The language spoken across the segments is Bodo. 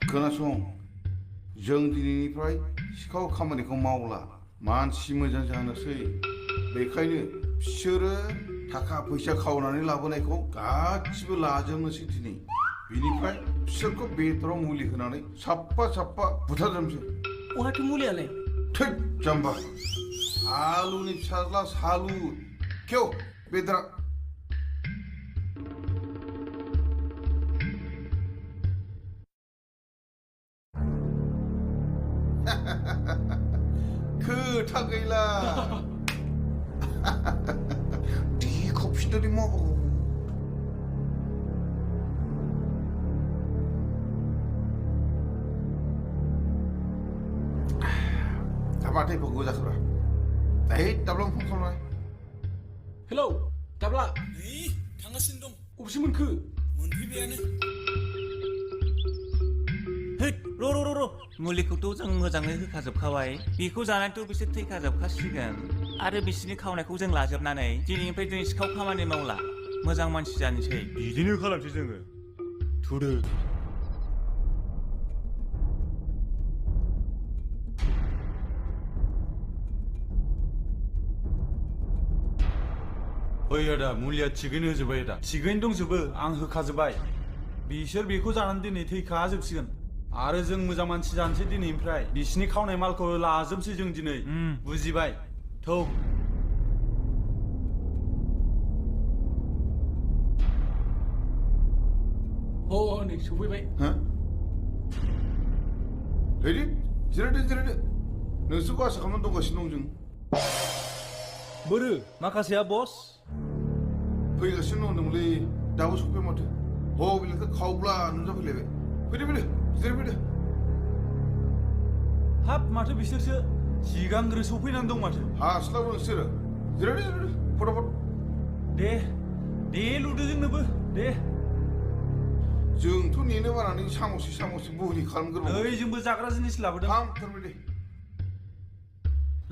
खोनासं जों दिनैनिफ्राय सिखाव खामानिखौ मावला मानसि मोजां जानोसै बेखायनो बिसोरो थाखा फैसा खावनानै लाबोनायखौ गासिबो लाजोबनोसै दिनै बिनिफ्राय बिसोरखौ बेदराव मुलि होनानै साफा साफा बुथारजोबनोसै अहाथो मुलियालाय थैद जाम्बा सालुनि फिसाज्ला सालु खेव बेदरा खोथा गैला दिखौ फिननानै मावो थाबाथाय भगो जाखोरा दाय दाब्लां फन खालामनाय हेलौ दाब्ला नै थांगासिनो दं अबेसो मोनखो मोनफैबायानो हैद र' मुलिखौथ' जों मोजाङै होखाजोबखाबाय बेखौ जानानैथ' बिसोर थैखाजोबखासिगोन आरो बिसोरनि खावनायखौ जों लाजोबनानै दिनैनिफ्राय जों सिखाव खामानि मावला मोजां मानसि जानोसै बिदिनो खालामसै जोङो थुदो ओइ आदा मुलिया थिगैनो होजोब्बाय आदा थिगैनो दंजोबो आं होखाजोब्बाय बिसोर बेखौ जानानै दिनै थैखाजोबसिगोन आरो जों मोजां मानसि जानोसै दिनैनिफ्राय बिसिनि खावनाय मालखौ लाजोबसै जों दिनै बुजिबाय थौ नै सफैबाय रेडि जिरायदो नोंसोरखौ आसा खालामनानै दंगासिनो दं जों बोरो माखासेया बस फैगासिनो दं होनदोंमोनलै दाबो सफैया माथो बेलेगखौ खावब्ला नुजाफैलायबाय फैदो जिरायफैदो हाब माथो बिसोरसो सिगांग्रो सफैनानै दं माथो हास्लाबो नोंसोरो जिरायदो फटाफट दे लुदो जोंनोबो दे जोंथ' नेनो बानानै साम'से बुहरि खालामग्रोबाय नै जोंबो जाग्रा जिनिस लाबोदों थाम थारबाय दे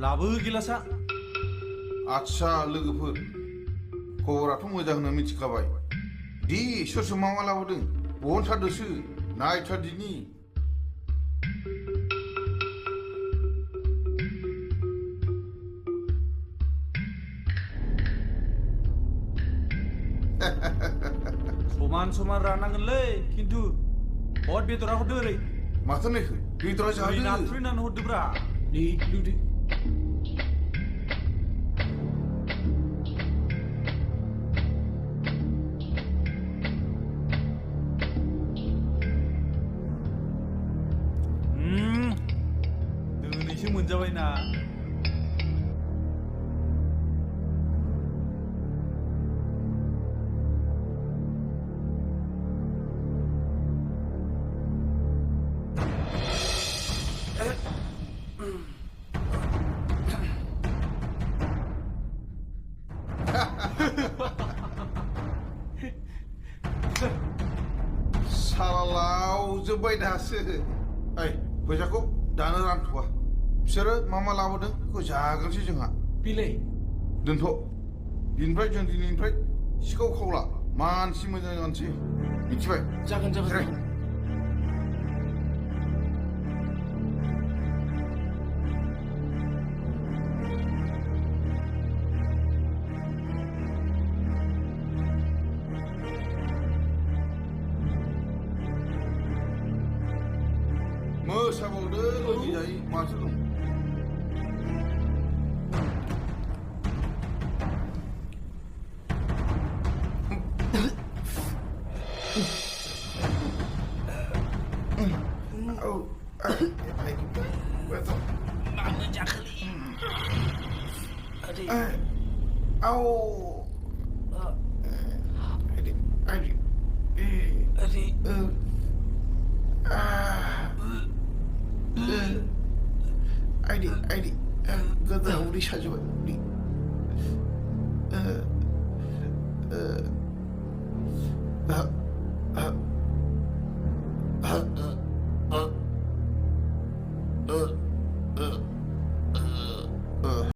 लाबो गिलासा आदसा लोगोफोर खबराथ' मोजां होनना मिथिखाबाय दि सोर मा लाबोदों बहनथारदोसो नायथारदिनि समान राननांगोनलै खिन्थु हद बेदरा हरदो ओरै माथो नायखो बेदरा जादो नाथुरनानै हरदोब्रा नै लुदो दिनैसो मोनजाबायना सालालावजोब्बाय दासो फैसाखौ दानो रानथ'वा बिसोरो मा लाबोदों बेखौ जाग्रोसै जोंहा बिलाय दोनथ' बिनिफ्राय जों दिनैनिफ्राय सिखाव खावला मानसि मोजां जानोसै मिथिबाय जागोन मोसाबावदो लोगोजायै माथो दं मानो जाखोलै आइदि गोदोना उदै साजोबबाय